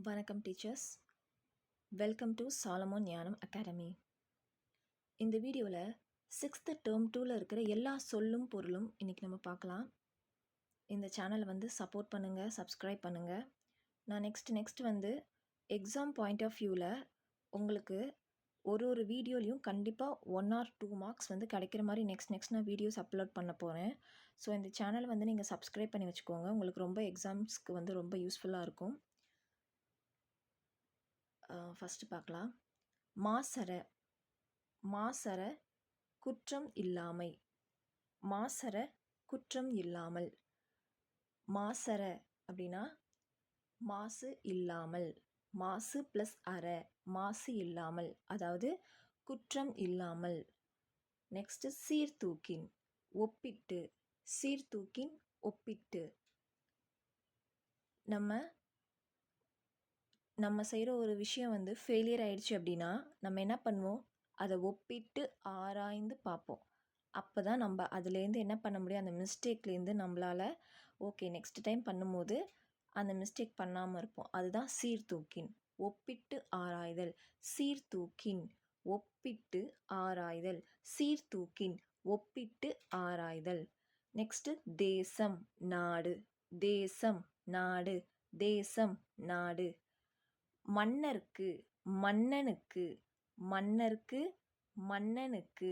வணக்கம் teachers. Welcome to Solomon ஞானம் academy. இந்த வீடியோவில் 6th டேர்ம் 2ல் இருக்கிற எல்லா சொல்லும் பொருளும் இன்றைக்கி நம்ம பார்க்கலாம். இந்த சேனலை சப்போர்ட் பண்ணுங்கள், சப்ஸ்கிரைப் பண்ணுங்கள். நான் நெக்ஸ்ட் எக்ஸாம் பாயிண்ட் ஆஃப் வியூவில் உங்களுக்கு ஒரு வீடியோலையும் கண்டிப்பாக 1 or 2 மார்க்ஸ் கிடைக்கிற மாதிரி நெக்ஸ்ட் நான் வீடியோஸ் அப்லோட் பண்ண போகிறேன். ஸோ இந்த சேனலை நீங்கள் சப்ஸ்கிரைப் பண்ணி வச்சுக்கோங்க. உங்களுக்கு ரொம்ப எக்ஸாம்ஸ்க்கு ரொம்ப யூஸ்ஃபுல்லாக இருக்கும். ஃபஸ்ட்டு பார்க்கலாம். மாசற. மாசற குற்றம் இல்லாமை. மாசற குற்றம் இல்லாமல். மாசற அப்படின்னா மாசு இல்லாமல். மாசு ப்ளஸ் அற, மாசு இல்லாமல், அதாவது குற்றம் இல்லாமல். நெக்ஸ்ட்டு சீர்தூக்கின், ஒப்பிட்டு. சீர்தூக்கின், ஒப்பிட்டு. நம்ம செய்கிற ஒரு விஷயம் ஃபெயிலியர் ஆயிடுச்சு அப்படின்னா நம்ம என்ன பண்ணுவோம், அதை ஒப்பிட்டு ஆராய்ந்து பார்ப்போம். அப்போ தான் நம்ம அதுலேருந்து என்ன பண்ண முடியும், அந்த மிஸ்டேக்லேருந்து நம்மளால் ஓகே நெக்ஸ்ட் டைம் பண்ணும்போது அந்த மிஸ்டேக் பண்ணாமல் இருப்போம். அதுதான் சீர்தூக்கின், ஒப்பிட்டு ஆராய்தல். சீர்தூக்கின், ஒப்பிட்டு ஆராய்தல். சீர்தூக்கின், ஒப்பிட்டு ஆராய்தல். நெக்ஸ்ட்டு தேசம், நாடு. தேசம், நாடு. தேசம், நாடு. மன்னருக்கு, மன்னனுக்கு. மன்னருக்கு, மன்னனுக்கு.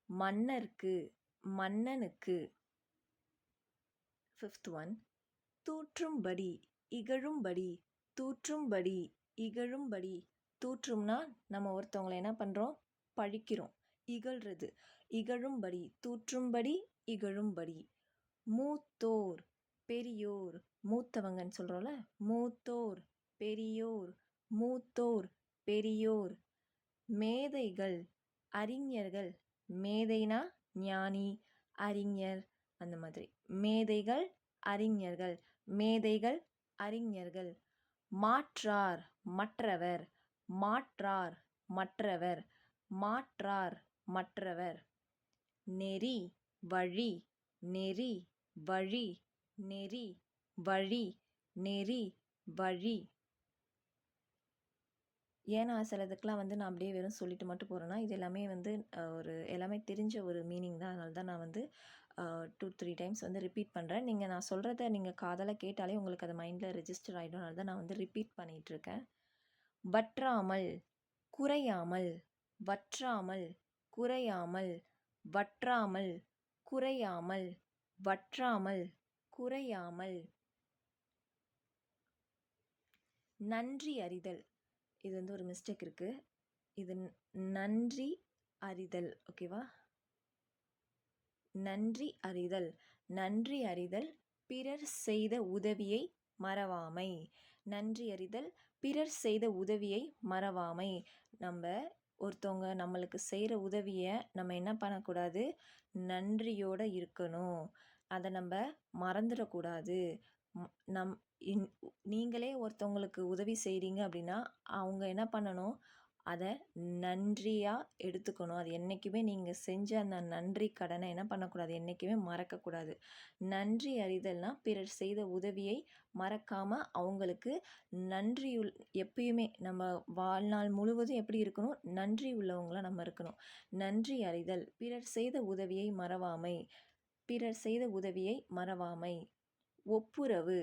மன்னருக்கு, மன்னனுக்கு. 5th one, தூற்றும்படி, இகழும்படி. தூற்றும்படி, இகழும்படி. தூற்றும்னா நம்ம ஒருத்தவங்களை என்ன பண்ணுறோம், பழிக்கிறோம். இகழ்றது, இகழும்படி. தூற்றும்படி, இகழும்படி. மூத்தோர், பெரியோர். மூத்தவங்கன்னு சொல்கிறோம்ல, மூத்தோர், பெரியோர். மூத்தோர், பெரியோர். மேதைகள், அறிஞர்கள். மேதைனா ஞானி, அறிஞர், அந்த மாதிரி. மேதைகள், அறிஞர்கள். மேதைகள், அறிஞர்கள். மாற்றார், மற்றவர். மாற்றார், மற்றவர். மாற்றார், மற்றவர். நெறி, வழி. நெறி, வழி. நெறி, வழி. நெறி, வழி. ஏன்னா சிலதுக்கெலாம் நான் அப்படியே வெறும் சொல்லிட்டு மட்டும் போகிறேன்னா இது எல்லாமே எல்லாமே தெரிஞ்ச ஒரு மீனிங் தான். அதனால தான் நான் 2-3 டைம்ஸ் ரிப்பீட் பண்ணுறேன். நான் சொல்கிறத நீங்கள் காதால் கேட்டாலே உங்களுக்கு அது மைண்டில் ரெஜிஸ்டர் ஆகிடும். அதனால தான் நான் ரிப்பீட் பண்ணிகிட்ருக்கேன். வற்றாமல், குறையாமல். வற்றாமல், குறையாமல். வற்றாமல், குறையாமல். வற்றாமல், குறையாமல். நன்றி அறிதல். இது ஒரு மிஸ்டேக் இருக்குது. இது நன்றி அறிதல், ஓகேவா? நன்றி அறிதல். நன்றி அறிதல், பிறர் செய்த உதவியை மறவாமை. நன்றி அறிதல், பிறர் செய்த உதவியை மறவாமை. ஒருத்தவங்க நம்மளுக்கு செய்கிற உதவியை நம்ம என்ன பண்ணக்கூடாது, நன்றியோடு இருக்கணும். அதை நம்ம மறந்துடக்கூடாது. நீங்களே ஒருத்தவங்களுக்கு உதவி செய்கிறீங்க அப்படின்னா அவங்க என்ன பண்ணணும், அதை நன்றியாக எடுத்துக்கணும். அது என்றைக்குமே நீங்கள் செஞ்ச அந்த நன்றி கடனை என்ன பண்ணக்கூடாது, என்றைக்குமே மறக்கக்கூடாது. நன்றி அறிதல்னால் பிறர் செய்த உதவியை மறக்காமல் அவங்களுக்கு நன்றியுள் எப்பயுமே நம்ம வாழ்நாள் முழுவதும் எப்படி இருக்கணும், நன்றி உள்ளவங்களாக நம்ம இருக்கணும். நன்றி அறிதல், பிறர் செய்த உதவியை மறவாமை. பிறர் செய்த உதவியை மறவாமை. ஒப்புரவு,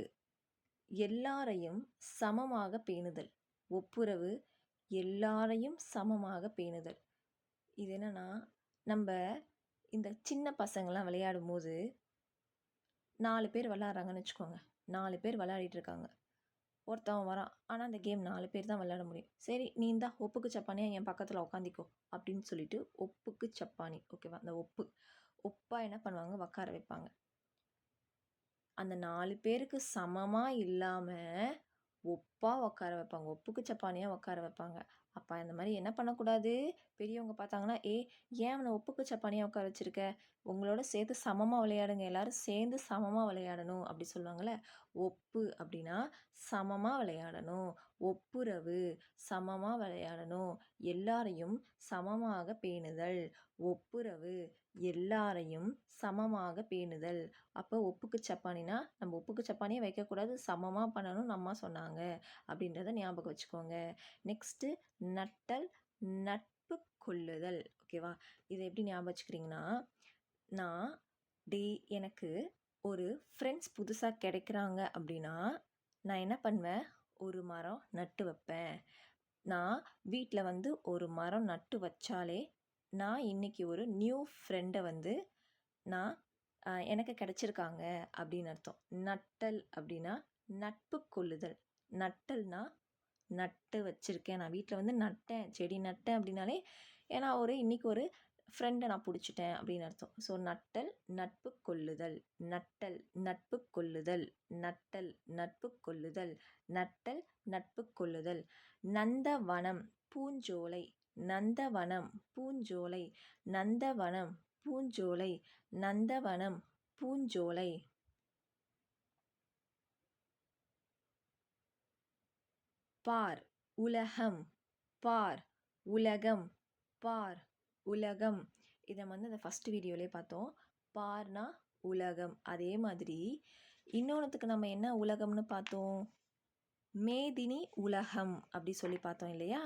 எல்லாரையும் சமமாக பேணுதல். ஒப்புரவு, எல்லாரையும் சமமாக பேணுதல். இது என்னன்னா, நம்ம இந்த சின்ன பசங்கள்லாம் விளையாடும் போது 4 பேர் விளையாடுறாங்கன்னு வச்சுக்கோங்க. 4 பேர் விளையாடிட்டு இருக்காங்க. ஒருத்தவன் வரான், ஆனால் அந்த கேம் 4 பேர் தான் விளையாட முடியும். சரி நீ இந்தா ஒப்புக்கு சப்பானியாக என் பக்கத்தில் உட்காந்திக்கோ அப்படின்னு சொல்லிட்டு ஒப்புக்கு சப்பானி, ஓகேவா? அந்த ஒப்பா என்ன பண்ணுவாங்க, உட்கார வைப்பாங்க. அந்த 4 பேருக்கு சமமாக இல்லாமல் ஒப்பாக உட்கார வைப்பாங்க. ஒப்புக்கு சப்பானியாக உட்கார வைப்பாங்க. அப்போ அந்த மாதிரி என்ன பண்ணக்கூடாது, பெரியவங்க பார்த்தாங்கன்னா ஏன் அவனை ஒப்புக்கு சப்பானியாக உட்கார வச்சுருக்க, உங்களோட சேர்த்து சமமாக விளையாடுங்க, எல்லோரும் சேர்ந்து சமமாக விளையாடணும் அப்படி சொல்லுவாங்கள்ல. ஒப்பு அப்படின்னா சமமாக விளையாடணும். ஒப்புரவு, சமமாக விளையாடணும். எல்லாரையும் சமமாக பேணுதல். ஒப்புரவு, எல்லாரையும் சமமாக பேணுதல். அப்போ ஒப்புக்கு சப்பானினா நம்ம ஒப்புக்கு சப்பானியே வைக்கக்கூடாது, சமமாக பண்ணணும்னு அம்மா சொன்னாங்க. அப்படின்றத ஞாபகம் வச்சுக்கோங்க. நெக்ஸ்ட்டு நட்டல், நட்பு கொள்ளுதல். ஓகேவா? இதை எப்படி ஞாபகம் வச்சுக்கிறீங்கன்னா, நான் எனக்கு ஒரு ஃப்ரெண்ட்ஸ் புதுசாக கிடைக்கிறாங்க அப்படின்னா நான் என்ன பண்ணுவேன், ஒரு மரம் நட்டு வைப்பேன். நான் வீட்டில் வந்து ஒரு மரம் நட்டு வச்சாலே நான் இன்னைக்கு ஒரு நியூ ஃப்ரெண்டை வந்து நான் எனக்கு கிடைச்சிருக்காங்க அப்படின்னு அர்த்தம். நட்டல் அப்படின்னா நட்பு கொள்ளுதல். நட்டல்னா நட்டு வச்சிருக்கேன், நான் வீட்டில் வந்து நட்டேன், செடி நட்டேன் அப்படின்னாலே ஏன்னா இன்னைக்கு ஒரு ஃப்ரெண்டை நான் பிடிச்சிட்டேன் அப்படின்னு அர்த்தம். ஸோ நட்டல், நட்பு கொள்ளுதல். நட்டல், நட்பு கொள்ளுதல். நட்டல், நட்பு கொள்ளுதல். நட்டல், நட்பு கொள்ளுதல். நந்தவனம், பூஞ்சோலை. நந்தவனம், பூஞ்சோலை. நந்தவனம், பூஞ்சோலை. நந்தவனம், பூஞ்சோலை. பார், உலகம். பார், உலகம். பார், உலகம். இதை வந்து அந்த ஃபஸ்ட் வீடியோலே பார்த்தோம். பார்னா உலகம். அதே மாதிரி இன்னொன்றுத்துக்கு நம்ம என்ன உலகம்னு பார்த்தோம், மேதினி உலகம் அப்படி சொல்லி பார்த்தோம் இல்லையா?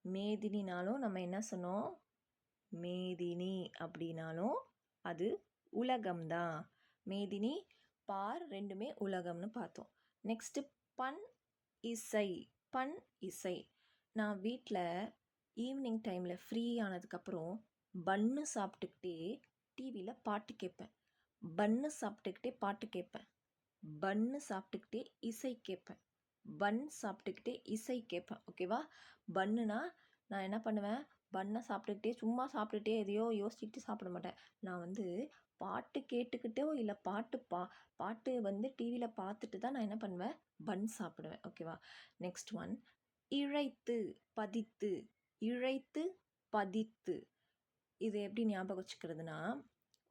மேதினினாலும் நம்ம என்ன சொன்னோம், மேதினி அப்படின்னாலும் அது உலகம்தான். மேதினி, பார் ரெண்டுமே உலகம்னு பார்த்தோம். நெக்ஸ்ட்டு பண் இசை. பண் இசை. நான் வீட்டில் ஈவினிங் டைமில் ஃப்ரீ ஆனதுக்கப்புறம் பன்னு சாப்பிட்டுக்கிட்டே டிவியில் பாட்டு கேட்பேன். பன்னு சாப்பிட்டுக்கிட்டே பாட்டு கேட்பேன். பன்னு சாப்பிட்டுக்கிட்டே இசை கேட்பேன். பன் சாப்பிட்டுக்கிட்டே இசை கேட்பேன். ஓகேவா? பன்னுனா நான் என்ன பண்ணுவேன், பன்னை சாப்பிட்டுக்கிட்டே சும்மா சாப்பிட்டுட்டே எதையோ யோசிச்சுக்கிட்டு சாப்பிட மாட்டேன். நான் வந்து பாட்டு கேட்டுக்கிட்டோ இல்லை பாட்டு வந்து டிவியில் பார்த்துட்டு தான் நான் என்ன பண்ணுவேன், பன் சாப்பிடுவேன். ஓகேவா? நெக்ஸ்ட் ஒன் இழைத்து, பதித்து. இழைத்து, பதித்து. இது எப்படி ஞாபகம் வச்சுக்கிறதுனா,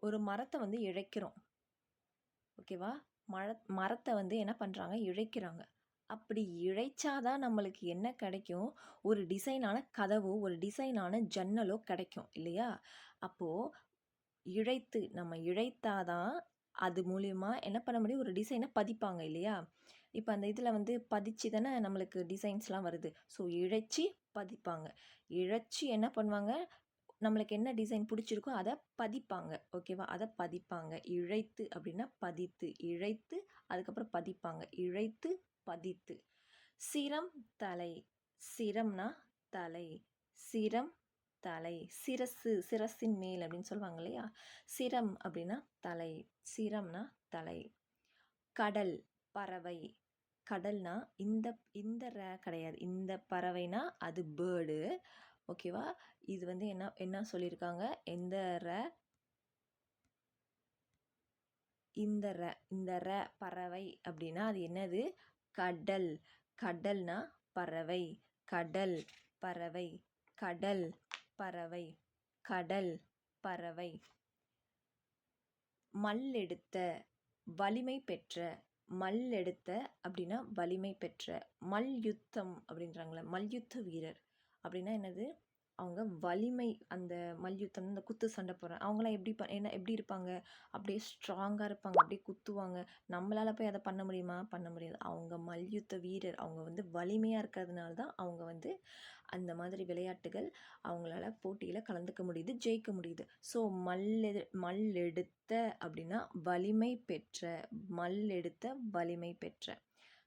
ஒரு மரத்தை வந்து இழைக்கிறோம். ஓகேவா? மரத்தை வந்து என்ன பண்ணுறாங்க, இழைக்கிறாங்க. அப்படி இழைச்சாதான் நம்மளுக்கு என்ன கிடைக்கும், ஒரு டிசைனான கதவோ ஒரு டிசைனான ஜன்னலோ கிடைக்கும் இல்லையா? அப்போது நம்ம இழைத்தாதான் அது மூலிமா என்ன பண்ண முடியும், ஒரு டிசைனை பதிப்பாங்க இல்லையா? இப்போ அந்த இதில் வந்து பதிச்சு தானே நம்மளுக்கு டிசைன்ஸ்லாம் வருது. ஸோ இழைச்சி பதிப்பாங்க. இழைச்சி என்ன பண்ணுவாங்க, நம்மளுக்கு என்ன டிசைன் பிடிச்சிருக்கோ அதை பதிப்பாங்க. ஓகேவா? அதை பதிப்பாங்க. இழைத்து அப்படின்னா பதித்து. இழைத்து அதுக்கப்புறம் பதிப்பாங்க. இழைத்து, பதித்து. சிரம், தலை. சிரம்னா தலை. சிரம், தலை. சிரசு, சிரசின் மேல் அப்படின்னு சொல்லுவாங்க இல்லையா? சிரம் அப்படின்னா தலை. சிரம்னா தலை. கடல், பறவை. கடல்னா இந்த இந்த ர கிடையாது. இந்த பறவைனா அது பேர்டு. ஓகேவா? இது வந்து என்ன சொல்லியிருக்காங்க, எந்த ர, இந்த ர. இந்த ர பறவை அப்படின்னா அது என்னது, கடல். கடல்னா பறவை. கடல், பறவை. கடல், பறவை. கடல், பறவை. மல்லெடுத்த, வலிமை பெற்ற. மல்லெடுத்த அப்படின்னா வலிமை பெற்ற. மல்யுத்தம் அப்படின்றாங்களே, மல்யுத்த வீரர் அப்படின்னா என்னது, அவங்க வலிமை. அந்த மல்யுத்தம், இந்த குத்து சண்டை போடுறாங்க அவங்களாம் எப்படி இருப்பாங்க, அப்படியே ஸ்ட்ராங்காக இருப்பாங்க, அப்படியே குத்துவாங்க. நம்மளால் போய் அதை பண்ண முடியுமா, பண்ண முடியாது. அவங்க மல்யுத்த வீரர், அவங்க வந்து வலிமையாக இருக்கிறதுனால தான் அவங்க வந்து அந்த மாதிரி விளையாட்டுகள் அவங்களால போட்டியில் கலந்துக்க முடியுது, ஜெயிக்க முடியுது. ஸோ மல்லெடுத்த அப்படின்னா வலிமை பெற்ற. மல்லெடுத்த, வலிமை பெற்ற.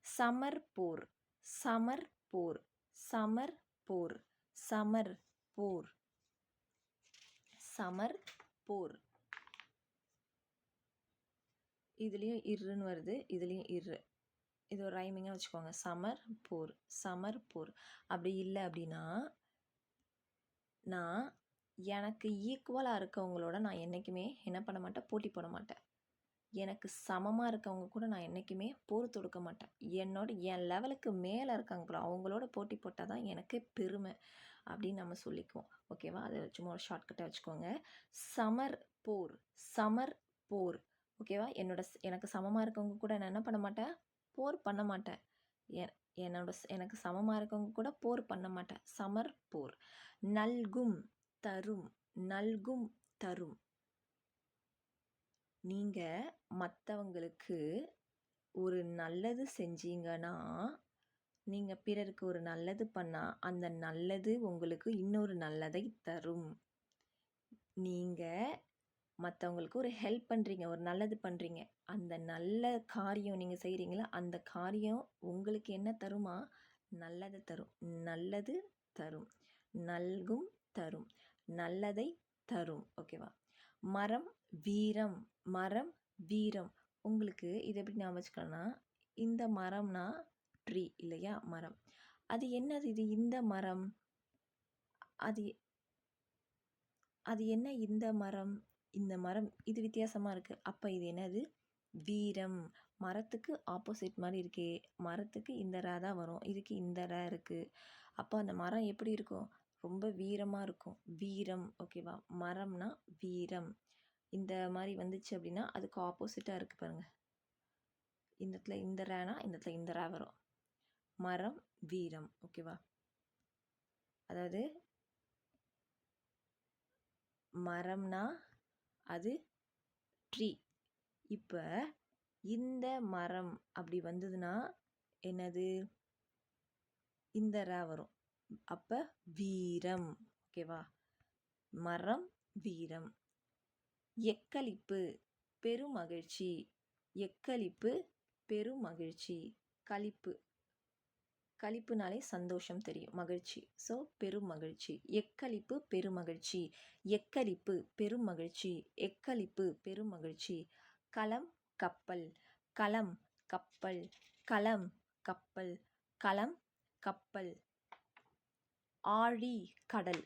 சமர் போர். சமர் போர். சமர் போர். சமர் போர். சமர் போர். இதுலேயும் இருன்னு வருது, இதுலேயும் இரு. இது ஒரு ரைமிங்காக வச்சுக்கோங்க. சமர் போர். சமர் போர். அப்படி இல்லை அப்படின்னா, நான் எனக்கு ஈக்குவலாக இருக்கவங்களோட நான் என்றைக்குமே என்ன பண்ண மாட்டேன், போட்டி போட மாட்டேன். எனக்கு சமமாக இருக்கவங்க கூட நான் என்றைக்குமே போர் தொடுக்க மாட்டேன். என் லெவலுக்கு மேலே இருக்காங்க போல, அவங்களோட போட்டி போட்டால் தான் எனக்கு பெருமை அப்படின்னு நம்ம சொல்லிக்குவோம். ஓகேவா? அதை சும்மா ஒரு ஷார்ட்கட்டாக வச்சுக்கோங்க. சமர் போர். சமர் போர். ஓகேவா? எனக்கு சமமாக இருக்கவங்க கூட நான் என்ன பண்ண மாட்டேன், போர் பண்ண மாட்டேன். எனக்கு சமமாக இருக்கவங்க கூட போர் பண்ண மாட்டேன். சமர் போர். நல்கும், தரும். நல்கும், தரும். நீங்கள் மற்றவங்களுக்கு ஒரு நல்லது செஞ்சீங்கன்னா நீங்கள் பிறருக்கு ஒரு நல்லது பண்ணால் அந்த நல்லது உங்களுக்கு இன்னொரு நல்லதை தரும். நீங்கள் மற்றவங்களுக்கு ஒரு ஹெல்ப் பண்ணுறீங்க, ஒரு நல்லது பண்ணுறீங்க, அந்த நல்ல காரியம் நீங்கள் செய்கிறீங்களா, அந்த காரியம் உங்களுக்கு என்ன தருமா? நல்லது தரும். நல்லது தரும், நல்கும் தரும், நல்லதை தரும். ஓகேவா? மரம் வீரம். மரம் வீரம். உங்களுக்கு இது எப்படி ஞாபகம் வச்சுக்கலாம்னா, இந்த மரம்னா ட்ரீ இல்லையா, மரம். அது என்னது இது இந்த மரம்? அது அது என்ன இந்த மரம்? இந்த மரம் இது வித்தியாசமாக இருக்குது. அப்போ இது என்னது? வீரம். மரத்துக்கு ஆப்போசிட் மாதிரி இருக்கே. மரத்துக்கு இந்த ரா தான் வரும், இதுக்கு இந்த ரா இருக்குது. அப்போ அந்த மரம் எப்படி இருக்கும்? ரொம்ப வீரமாக இருக்கும். வீரம். ஓகேவா? மரம்னா வீரம். இந்த மாதிரி வந்துச்சு அப்படின்னா அதுக்கு ஆப்போசிட்டாக இருக்குது பாருங்கள். இந்த இடத்துல இந்த ரேனா, இந்த இடத்துல இந்த ரா வரும். மரம் வீரம். ஓகேவா? அதாவது மரம்னா அது ட்ரீ. இப்போ இந்த மரம் அப்படி வந்ததுன்னா என்னது? இந்த ரா வரும். அப்போ வீரம். ஓகேவா? மரம் வீரம். எக்களிப்பு பெருமகிழ்ச்சி. எக்களிப்பு பெருமகிழ்ச்சி. களிப்பு, களிப்புனாலே சந்தோஷம் தெரியும், மகிழ்ச்சி. ஸோ பெருமகிழ்ச்சி. எக்களிப்பு பெருமகிழ்ச்சி. எக்களிப்பு பெருமகிழ்ச்சி. எக்களிப்பு பெருமகிழ்ச்சி. களம் கப்பல். களம் கப்பல். களம் கப்பல். களம் கப்பல். ஆழி கடல்.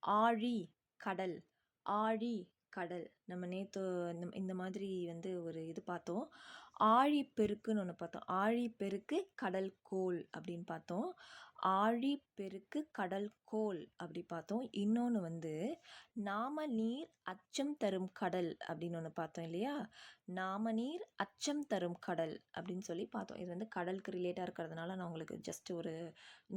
ஆழி கடல். ஆழி கடல். நம்ம நேற்று இந்த மாதிரி ஒரு இது பார்த்தோம். ஆழிப்பெருக்குன்னு ஒன்று பார்த்தோம். ஆழிப்பெருக்கு கடல் கோள் அப்படின்னு பார்த்தோம். ஆழிப்பெருக்கு கடல் கோள் அப்படி பார்த்தோம். இன்னொன்று நாம நீர் அச்சம் தரும் கடல் அப்படின்னு ஒன்று பார்த்தோம் இல்லையா? நாம நீர் அச்சம் தரும் கடல் அப்படின்னு சொல்லி பார்த்தோம். இது கடலுக்கு ரிலேட்டாக இருக்கிறதுனால நான் உங்களுக்கு ஜஸ்ட் ஒரு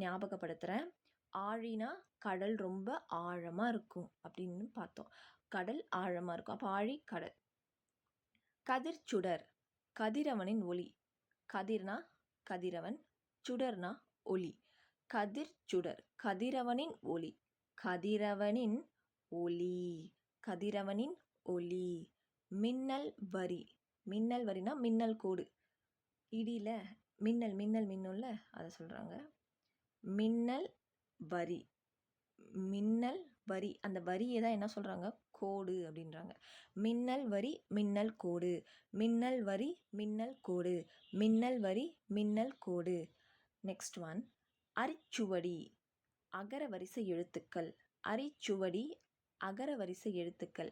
ஞாபகப்படுத்துகிறேன். ஆழினா கடல் ரொம்ப ஆழமாக இருக்கும் அப்படின்னு பார்த்தோம். கடல் ஆழமாக இருக்கும். அப்போ ஆழி கடல். கதிர்ச்சுடர். கதிரவனின் ஒளி. கதிர்னா கதிரவன், சுடர்னா ஒளி. கதிர்ச்சுடர். கதிரவனின் ஒளி. கதிரவனின் ஒளி. கதிரவனின் ஒளி. மின்னல் வரி. மின்னல் வரினா மின்னல் கோடு. இடியில் மின்னல் மின்னல் மின்னும்ல, அதை சொல்கிறாங்க. மின்னல் வரி. மின்னல் வரி. அந்த வரியை தான் என்ன சொல்கிறாங்க? கோடு அப்படின்றாங்க. மின்னல் வரி மின்னல் கோடு. மின்னல் வரி மின்னல் கோடு. மின்னல் வரி மின்னல் கோடு. Next one, அரிச்சுவடி. அகர வரிசை எழுத்துக்கள். அரிச்சுவடி அகர வரிசை எழுத்துக்கள்.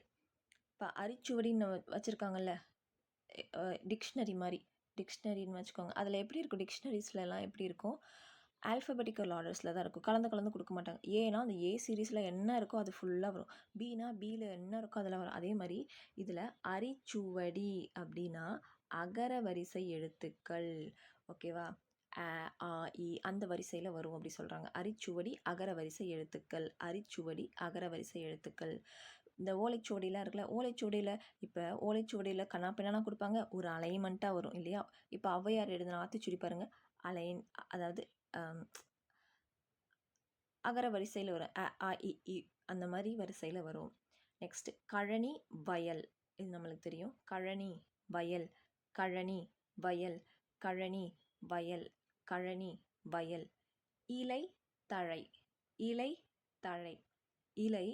இப்போ அரிச்சுவடின்னு வச்சுருக்காங்கல்ல, டிக்ஷனரி மாதிரி. டிக்ஷனரின்னு வச்சுக்கோங்க. அதில் எப்படி இருக்கும்? டிக்ஷனரிஸ்லாம் எப்படி இருக்கும்? ஆல்ஃபபெட்டிக்கல் ஆர்டர்ஸில் தான் இருக்கும். கலந்து கலந்து கொடுக்க மாட்டாங்க. ஏன்னா அந்த ஏ சீரீஸில் என்ன இருக்கோ அது ஃபுல்லாக வரும். பினா பியில் என்ன இருக்கோ அதில் வரும். அதே மாதிரி இதில் அரிச்சுவடி அப்படின்னா அகர வரிசை எழுத்துக்கள். ஓகேவா? அ ஆ இ அந்த வரிசையில் வரும் அப்படி சொல்கிறாங்க. அரிச்சுவடி அகர வரிசை எழுத்துக்கள். அரிச்சுவடி அகர வரிசை எழுத்துக்கள். இந்த ஓலைச்சுவடிலாம் இருக்குல்ல, ஓலைச்சுவடியில் இப்போ ஓலைச்சுவடியில் கண்ணாப்பின்னா கொடுப்பாங்க, ஒரு அலைன்மெண்ட்டாக வரும் இல்லையா? இப்போ ஔவையார் எழுதின ஆத்திச்சுடி பாருங்கள், அலைன், அதாவது அகர வரிசையில் வரும். அ ஆ இ இ அந்த மாதிரி வரிசையில் வரும். நெக்ஸ்ட்டு கழனி வயல். இது நம்மளுக்கு தெரியும். கழனி வயல். கழனி வயல். கழனி வயல். கழனி வயல். இலை தழை. இலை தழை. இலை,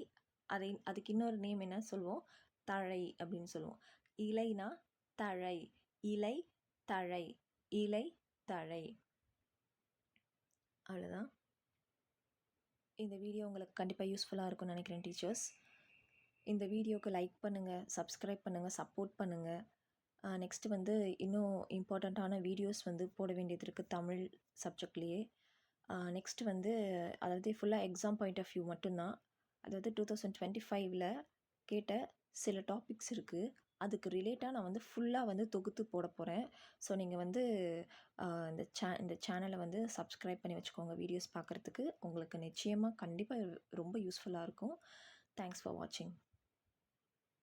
அதுக்கு இன்னொரு நேம் என்ன சொல்லுவோம்? தழை அப்படின்னு சொல்லுவோம். இலைனா தழை. இலை தழை. இலை தழை. அவ்வளோதான். இந்த வீடியோ உங்களுக்கு கண்டிப்பாக யூஸ்ஃபுல்லாக இருக்கும்னு நினைக்கிறேன் டீச்சர்ஸ். இந்த வீடியோவுக்கு லைக் பண்ணுங்கள், சப்ஸ்கிரைப் பண்ணுங்கள், சப்போர்ட் பண்ணுங்கள். நெக்ஸ்ட்டு இன்னும் இம்பார்ட்டண்ட்டான வீடியோஸ் போட வேண்டியது இருக்குது தமிழ் சப்ஜெக்ட்லேயே. நெக்ஸ்ட்டு அதாவது ஃபுல்லாக எக்ஸாம் பாயிண்ட் ஆஃப் வியூ மட்டும்தான். அதாவது 2025ல் கேட்ட சில டாபிக்ஸ் இருக்குது. அதுக்கு ரிலேட்டாக நான் ஃபுல்லாக தொகுத்து போட போகிறேன். ஸோ நீங்கள் இந்த சேனலை சப்ஸ்கிரைப் பண்ணி வச்சுக்கோங்க. வீடியோஸ் பார்க்குறதுக்கு உங்களுக்கு நிச்சயமாக கண்டிப்பாக ரொம்ப யூஸ்ஃபுல்லாக இருக்கும். தேங்க்ஸ் ஃபார் வாட்சிங்.